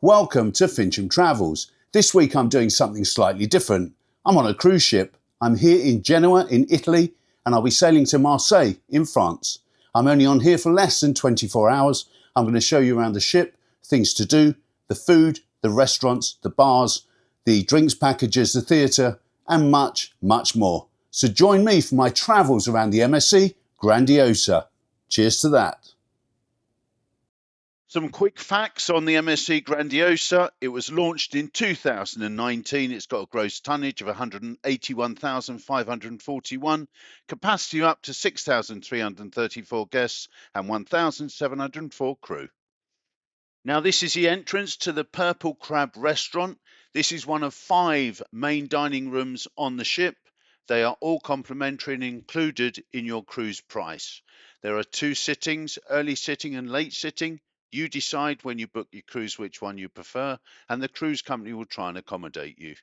Welcome to Fincham Travels. This week I'm doing something slightly different. I'm on a cruise ship. I'm here in Genoa in Italy and I'll be sailing to Marseille in France. I'm only on here for less than 24 hours. I'm going to show you around the ship, things to do, the food, the restaurants, the bars, the drinks packages, the theatre and much, much more. So join me for my travels around the MSC Grandiosa. Cheers to that. Some quick facts on the MSC Grandiosa. It was launched in 2019. It's got a gross tonnage of 181,541, capacity up to 6,334 guests and 1,704 crew. Now this is the entrance to the Purple Crab restaurant. This is one of 5 main dining rooms on the ship. They are all complimentary and included in your cruise price. There are 2 sittings, early sitting and late sitting. You decide when you book your cruise which one you prefer, and the cruise company will try and accommodate you.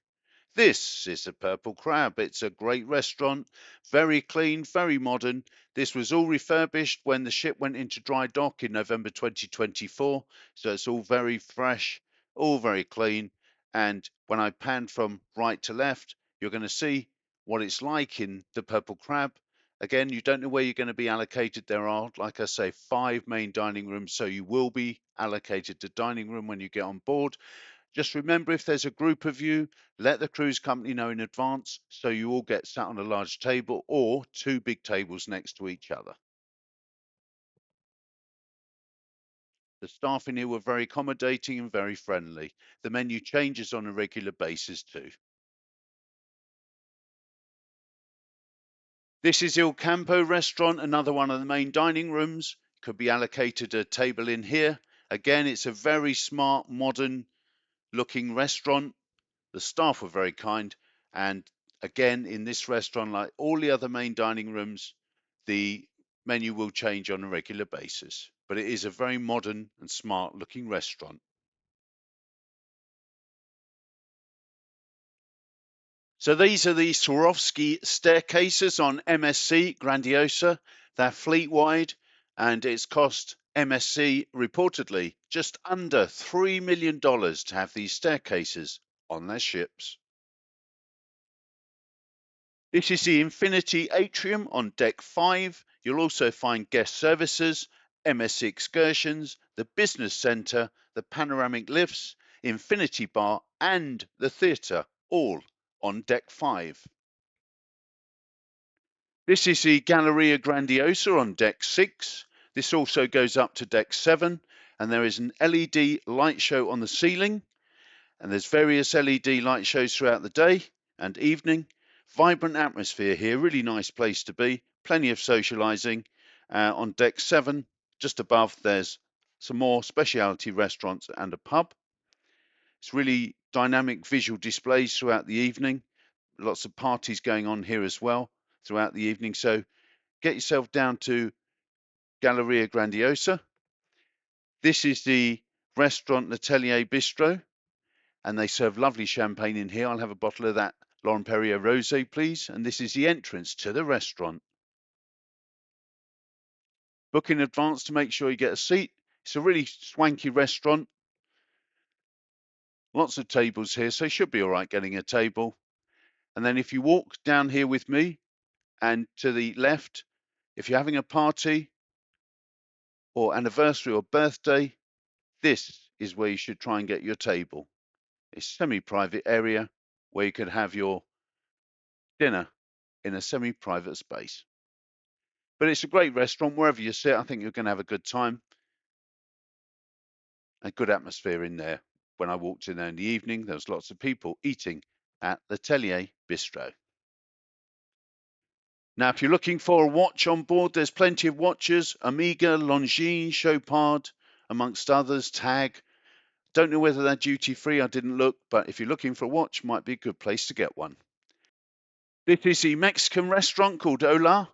This is the Purple Crab. It's a great restaurant, very clean, very modern. This was all refurbished when the ship went into dry dock in November 2024, so it's all very fresh, all very clean. And when I pan from right to left, you're going to see what it's like in the Purple Crab. Again, you don't know where you're going to be allocated. There are, like I say, 5 main dining rooms, so you will be allocated to dining room when you get on board. Just remember, if there's a group of you, let the cruise company know in advance so you all get sat on a large table or 2 big tables next to each other. The staff in here were very accommodating and very friendly. The menu changes on a regular basis too. This is Il Campo restaurant, another one of the main dining rooms. Could be allocated a table in here. Again, it's a very smart, modern looking restaurant. The staff were very kind, and again, in this restaurant, like all the other main dining rooms, the menu will change on a regular basis, but it is a very modern and smart looking restaurant. So these are the Swarovski staircases on MSC Grandiosa. They're fleet wide, and it's cost MSC reportedly just under $3 million to have these staircases on their ships. This is the Infinity Atrium on deck 5. You'll also find guest services, MSC excursions, the business centre, the panoramic lifts, Infinity Bar and the theatre, all on deck 5. This is the Galleria Grandiosa on deck 6. This also goes up to deck 7, and there is an LED light show on the ceiling, and there's various LED light shows throughout the day and evening. Vibrant atmosphere here, really nice place to be, plenty of socialising. On deck 7, just above, there's some more specialty restaurants and a pub. It's really dynamic visual displays throughout the evening. Lots of parties going on here as well throughout the evening. So get yourself down to Galleria Grandiosa. This is the restaurant L'Atelier Bistro, and they serve lovely champagne in here. I'll have a bottle of that Laurent Perrier Rosé, please. And this is the entrance to the restaurant. Book in advance to make sure you get a seat. It's a really swanky restaurant. Lots of tables here, so you should be all right getting a table. And then if you walk down here with me and to the left, if you're having a party or anniversary or birthday, this is where you should try and get your table. It's a semi-private area where you could have your dinner in a semi-private space. But it's a great restaurant. Wherever you sit, I think you're going to have a good time. A good atmosphere in there. When I walked in there in the evening, there was lots of people eating at the L'Atelier Bistro. Now, if you're looking for a watch on board, there's plenty of watches. Omega, Longines, Chopard, amongst others, Tag. Don't know whether they're duty-free. I didn't look, but if you're looking for a watch, might be a good place to get one. This is the Mexican restaurant called Hola.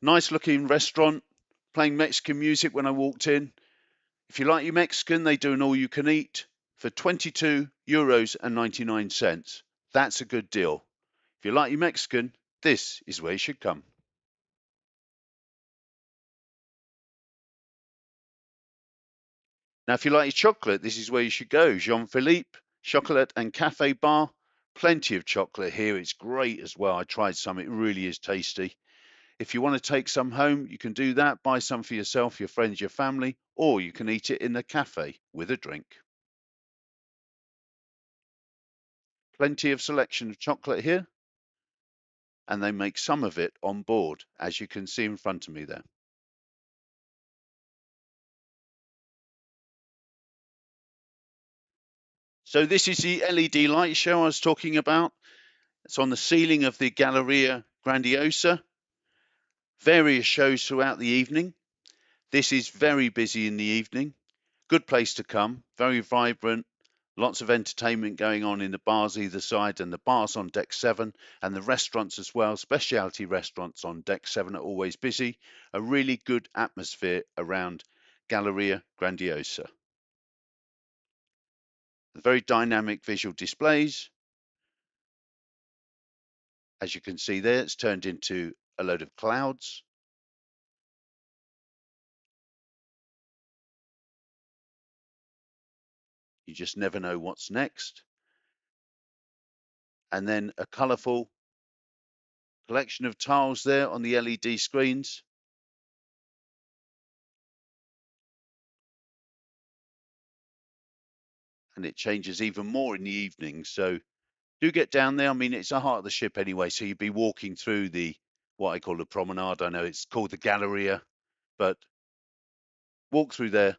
Nice looking restaurant, playing Mexican music when I walked in. If you like your Mexican, they do an all-you-can-eat for €22.99. That's a good deal. If you like your Mexican, this is where you should come. Now, if you like your chocolate, this is where you should go. Jean-Philippe Chocolate and Cafe Bar. Plenty of chocolate here. It's great as well. I tried some. It really is tasty. If you want to take some home, you can do that. Buy some for yourself, your friends, your family, or you can eat it in the cafe with a drink. Plenty of selection of chocolate here, and they make some of it on board, as you can see in front of me there. So this is the LED light show I was talking about. It's on the ceiling of the Galleria Grandiosa. Various shows throughout the evening. This is very busy in the evening. Good place to come, very vibrant, lots of entertainment going on in the bars either side, and the bars on deck 7, and the restaurants as well. Specialty restaurants on deck 7 are always busy. A really good atmosphere around Galleria Grandiosa. Very dynamic visual displays. As you can see there, it's turned into a load of clouds. You just never know what's next. And then a colourful collection of tiles there on the LED screens. And it changes even more in the evening. So do get down there. I mean, it's the heart of the ship anyway. So you'd be walking through the, what I call the promenade. I know it's called the Galleria, but walk through there.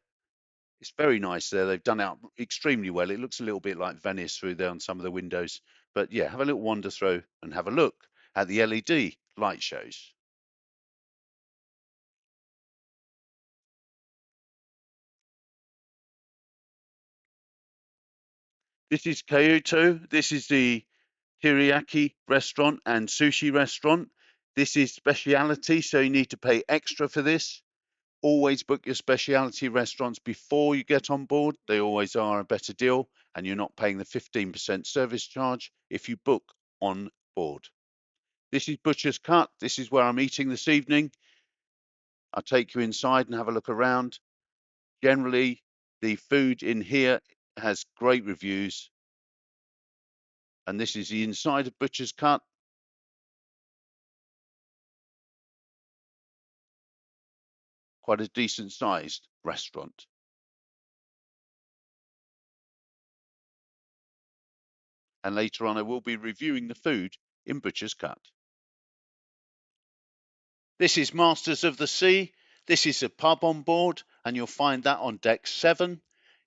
It's very nice there. They've done it extremely well. It looks a little bit like Venice through there on some of the windows. But yeah, have a little wander through and have a look at the LED light shows. This is Kyoto. This is the teriyaki restaurant and sushi restaurant. This is speciality, so you need to pay extra for this. Always book your specialty restaurants before you get on board. They always are a better deal, and you're not paying the 15% service charge if you book on board. This is Butcher's Cut. This is where I'm eating this evening. I'll take you inside and have a look around. Generally, the food in here has great reviews. And this is the inside of Butcher's Cut. Quite a decent sized restaurant. And later on, I will be reviewing the food in Butcher's Cut. This is Masters of the Sea. This is a pub on board, and you'll find that on deck 7.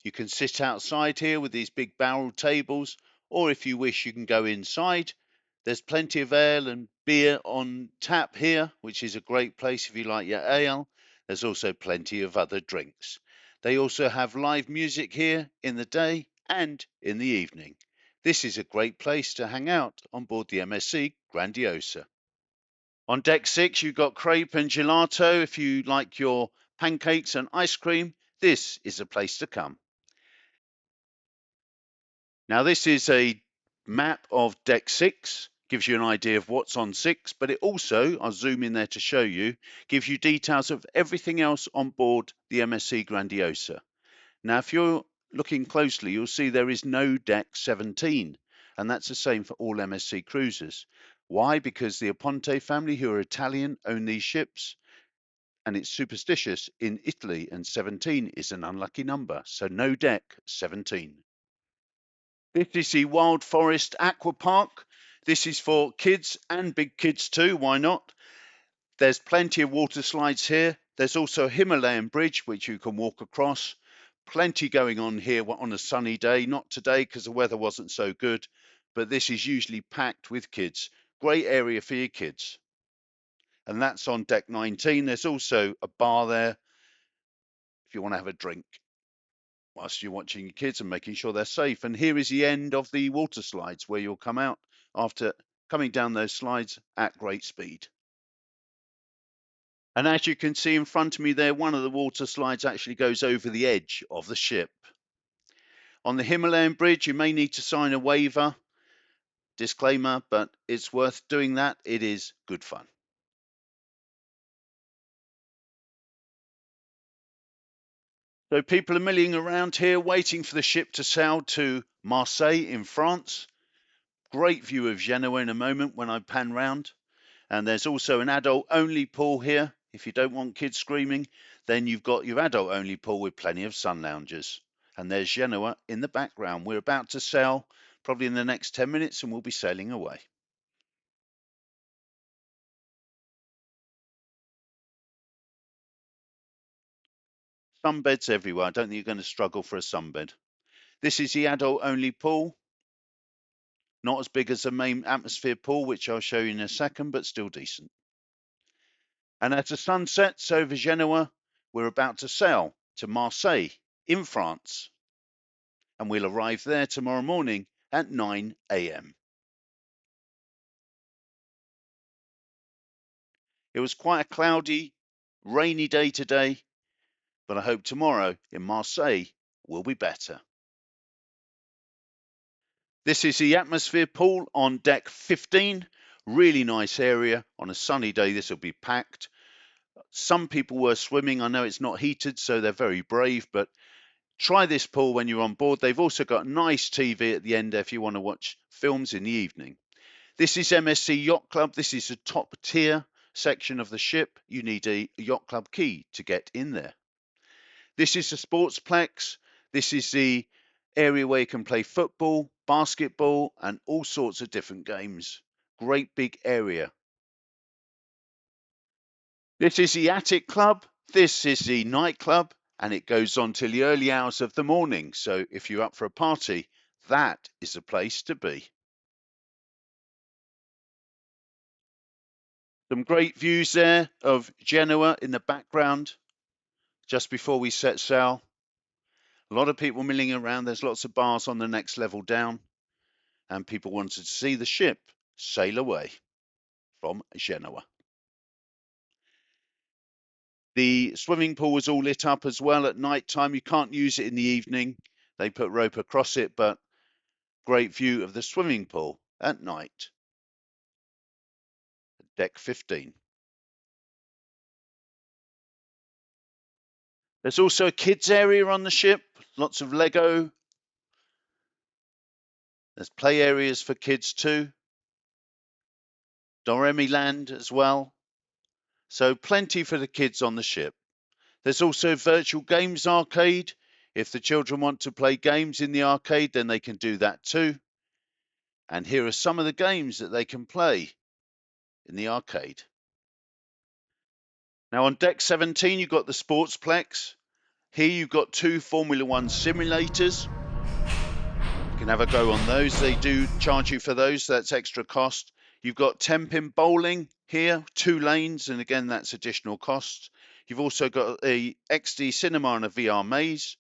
You can sit outside here with these big barrel tables, or if you wish, you can go inside. There's plenty of ale and beer on tap here, which is a great place if you like your ale. There's also plenty of other drinks. They also have live music here in the day and in the evening. This is a great place to hang out on board the MSC Grandiosa. On deck 6, you've got crepe and gelato. If you like your pancakes and ice cream, this is a place to come. Now, this is a map of deck 6, gives you an idea of what's on 6, but it also, I'll zoom in there to show you, gives you details of everything else on board the MSC Grandiosa. Now, if you're looking closely, you'll see there is no deck 17, and that's the same for all MSC cruisers. Why? Because the Aponte family, who are Italian, own these ships, and it's superstitious in Italy, and 17 is an unlucky number, so no deck 17. This is the Wild Forest Aqua Park. This is for kids and big kids too, why not? There's plenty of water slides here. There's also a Himalayan bridge which you can walk across. Plenty going on here on a sunny day. Not today because the weather wasn't so good, but this is usually packed with kids. Great area for your kids. And that's on deck 19. There's also a bar there if you want to have a drink whilst you're watching your kids and making sure they're safe. And here is the end of the water slides where you'll come out after coming down those slides at great speed. And as you can see in front of me there, one of the water slides actually goes over the edge of the ship. On the Himalayan bridge, you may need to sign a waiver. Disclaimer, but it's worth doing that. It is good fun. So people are milling around here waiting for the ship to sail to Marseille in France. Great view of Genoa in a moment when I pan round. And there's also an adult-only pool here. If you don't want kids screaming, then you've got your adult-only pool with plenty of sun loungers. And there's Genoa in the background. We're about to sail probably in the next 10 minutes and we'll be sailing away. Sunbeds everywhere. I don't think you're going to struggle for a sunbed. This is the adult-only pool. Not as big as the main atmosphere pool, which I'll show you in a second, but still decent. And as the sun sets over Genoa, we're about to sail to Marseille in France. And we'll arrive there tomorrow morning at 9 a.m. It was quite a cloudy, rainy day today, but I hope tomorrow in Marseille will be better. This is the atmosphere pool on deck 15. Really nice area. On a sunny day, this will be packed. Some people were swimming. I know it's not heated, so they're very brave, but try this pool when you're on board. They've also got nice TV at the end if you want to watch films in the evening. This is MSC Yacht Club. This is the top tier section of the ship. You need a Yacht Club key to get in there. This is the Sportsplex. This is the area where you can play football, basketball, and all sorts of different games. Great big area. This is the Attic Club. This is the nightclub, and it goes on till the early hours of the morning. So if you're up for a party, that is the place to be. Some great views there of Genoa in the background just before we set sail. A lot of people milling around. There's lots of bars on the next level down, and people wanted to see the ship sail away from Genoa. The swimming pool was all lit up as well at night time. You can't use it in the evening. They put rope across it, but great view of the swimming pool at night. Deck 15. There's also a kids area on the ship, lots of Lego. There's play areas for kids too. Doremi Land as well. So plenty for the kids on the ship. There's also virtual games arcade. If the children want to play games in the arcade, then they can do that too. And here are some of the games that they can play in the arcade. Now on deck 17, you've got the Sportsplex. Here you've got 2 Formula One simulators. You can have a go on those. They do charge you for those, so that's extra cost. You've got 10-pin bowling here, 2 lanes, and again, that's additional cost. You've also got a XD cinema and a VR maze.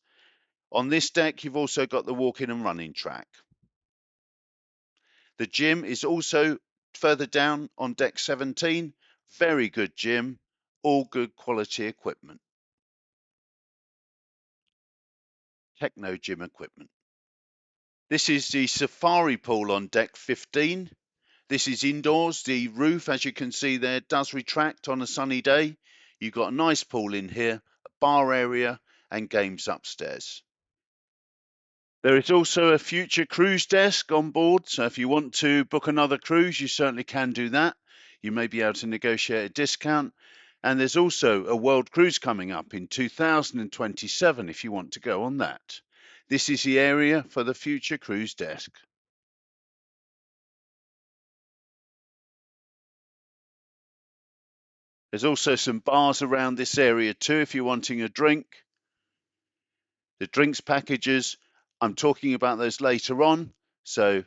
On this deck, you've also got the walking and running track. The gym is also further down on deck 17. Very good gym, all good quality equipment. Techno gym equipment. This is the safari pool on deck 15. This is indoors. The roof, as you can see there, does retract on a sunny day. You've got a nice pool in here, a bar area, and games upstairs. There is also a future cruise desk on board, so if you want to book another cruise, you certainly can do that. You may be able to negotiate a discount. And there's also a world cruise coming up in 2027 if you want to go on that. This is the area for the future cruise desk. There's also some bars around this area too if you're wanting a drink. The drinks packages, I'm talking about those later on, so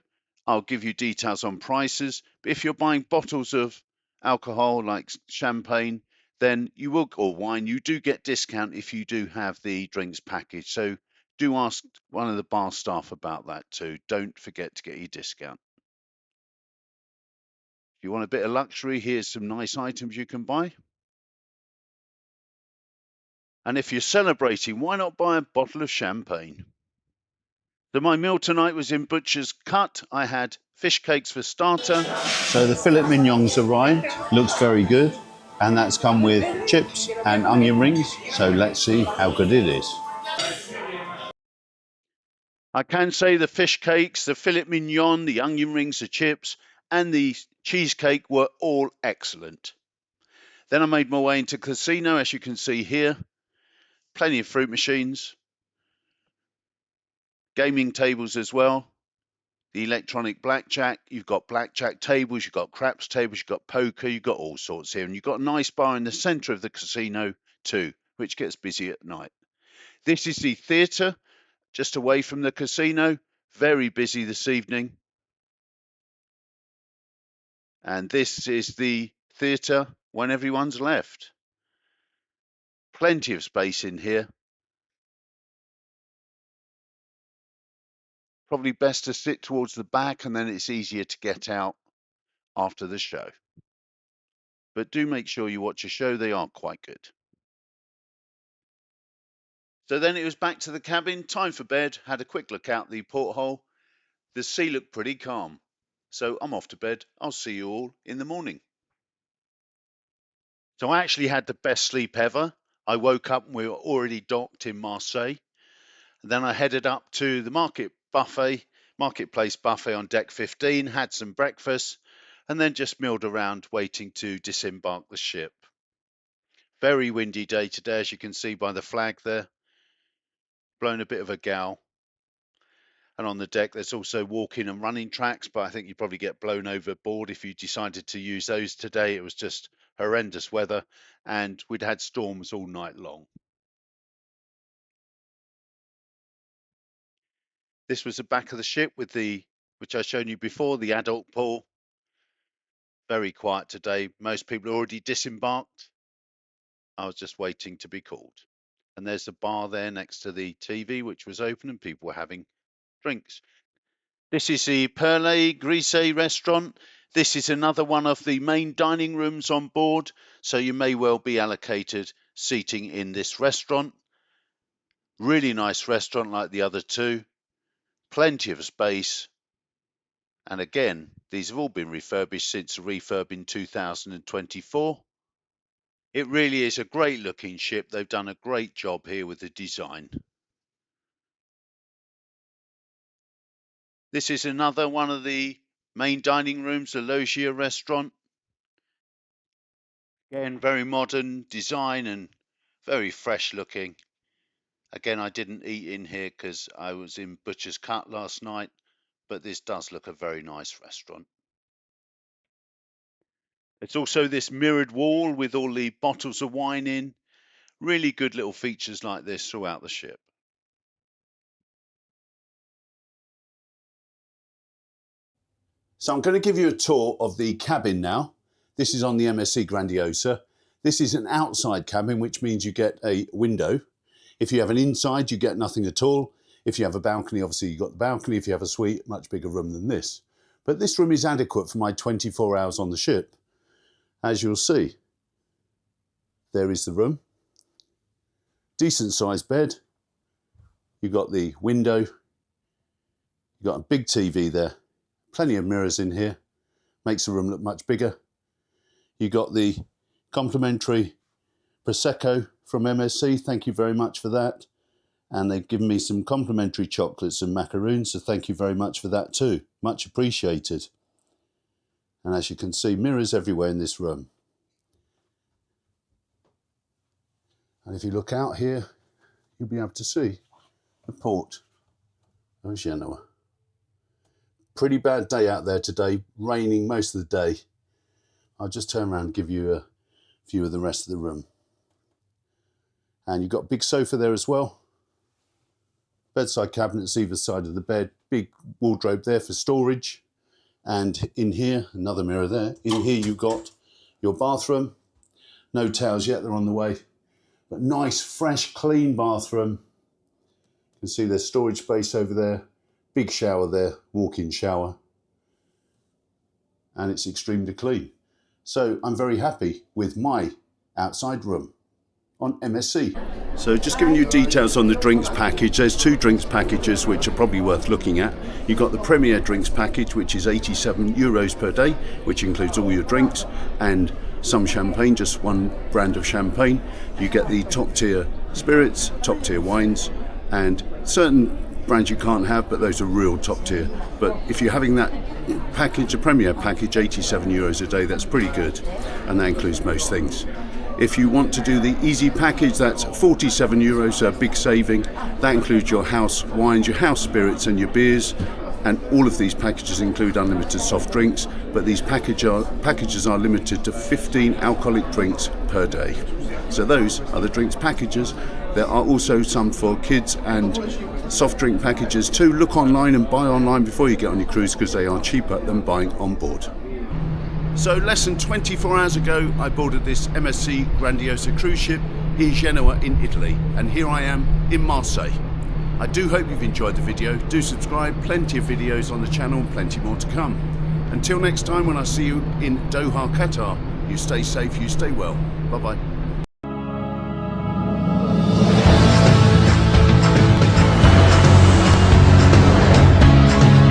I'll give you details on prices. But if you're buying bottles of alcohol like champagne, then you will, or wine, you do get discount if you do have the drinks package. So do ask one of the bar staff about that too. Don't forget to get your discount. If you want a bit of luxury, here's some nice items you can buy. And if you're celebrating, why not buy a bottle of champagne? So my meal tonight was in Butcher's Cut. I had fish cakes for starter. So the filet mignon's arrived, looks very good. And that's come with chips and onion rings. So let's see how good it is. I can say the fish cakes, the filet mignon, the onion rings, the chips, and the cheesecake were all excellent. Then I made my way into casino, as you can see here. Plenty of fruit machines, gaming tables as well. The electronic blackjack, you've got blackjack tables, you've got craps tables, you've got poker, you've got all sorts here. And you've got a nice bar in the centre of the casino too, which gets busy at night. This is the theatre, just away from the casino. Very busy this evening. And this is the theatre when everyone's left. Plenty of space in here. Probably best to sit towards the back, and then it's easier to get out after the show. But do make sure you watch a show, they are quite good. So then it was back to the cabin, time for bed, had a quick look out the porthole. The sea looked pretty calm. So I'm off to bed. I'll see you all in the morning. So I actually had the best sleep ever. I woke up and we were already docked in Marseille. And then I headed up to the marketplace buffet on deck 15, had some breakfast, and then just milled around waiting to disembark the ship. Very windy day today, as you can see by the flag there. Blown a bit of a gale. And on the deck, there's also walking and running tracks, but I think you'd probably get blown overboard if you decided to use those today. It was just horrendous weather, and we'd had storms all night long. This was the back of the ship with which I've shown you before, the adult pool. Very quiet today. Most people already disembarked. I was just waiting to be called. And there's the bar there next to the TV, which was open, and people were having drinks. This is the Perle Grise restaurant. This is another one of the main dining rooms on board, so you may well be allocated seating in this restaurant. Really nice restaurant like the other two. Plenty of space. And again, these have all been refurbished since the refurb in 2024. It really is a great looking ship. They've done a great job here with the design. This is another one of the main dining rooms, the Logia restaurant. Again, very modern design and very fresh looking. Again, I didn't eat in here because I was in Butcher's Cut last night, but this does look a very nice restaurant. It's also this mirrored wall with all the bottles of wine in. Really good little features like this throughout the ship. So I'm going to give you a tour of the cabin now. This is on the MSC Grandiosa. This is an outside cabin, which means you get a window. If you have an inside, you get nothing at all. If you have a balcony, obviously you've got the balcony. If you have a suite, much bigger room than this. But this room is adequate for my 24 hours on the ship. As you'll see, there is the room. Decent sized bed. You've got the window. You've got a big TV there. Plenty of mirrors in here. Makes the room look much bigger. You've got the complimentary Prosecco from MSC. Thank you very much for that. And they've given me some complimentary chocolates and macaroons, so thank you very much for that too. Much appreciated. And as you can see, mirrors everywhere in this room. And if you look out here, you'll be able to see the port of Genoa. Pretty bad day out there today, raining most of the day. I'll just turn around and give you a view of the rest of the room. And you've got a big sofa there as well. Bedside cabinets either side of the bed. Big wardrobe there for storage. And in here, another mirror there. In here you've got your bathroom. No towels yet, they're on the way. But nice, fresh, clean bathroom. You can see there's storage space over there. Big shower there, walk-in shower. And it's extremely clean. So I'm very happy with my outside room on MSC. So just giving you details on the drinks package. There's two drinks packages which are probably worth looking at. You've got the Premier drinks package, which is €87 per day, which includes all your drinks and some champagne, just one brand of champagne. You get the top tier spirits, top tier wines, and certain brands you can't have, but those are real top tier. But if you're having that package, a Premier package, €87 a day, that's pretty good, and that includes most things. If you want to do the easy package, that's €47, so a big saving. That includes your house wines, your house spirits and your beers, and all of these packages include unlimited soft drinks, but these packages are limited to 15 alcoholic drinks per day. So those are the drinks packages. There are also some for kids and soft drink packages too. Look online and buy online before you get on your cruise, because they are cheaper than buying on board. So less than 24 hours ago, I boarded this MSC Grandiosa cruise ship in Genoa in Italy, and here I am in Marseille. I do hope you've enjoyed the video. Do subscribe, plenty of videos on the channel, plenty more to come. Until next time, when I see you in Doha, Qatar, you stay safe, you stay well. Bye bye.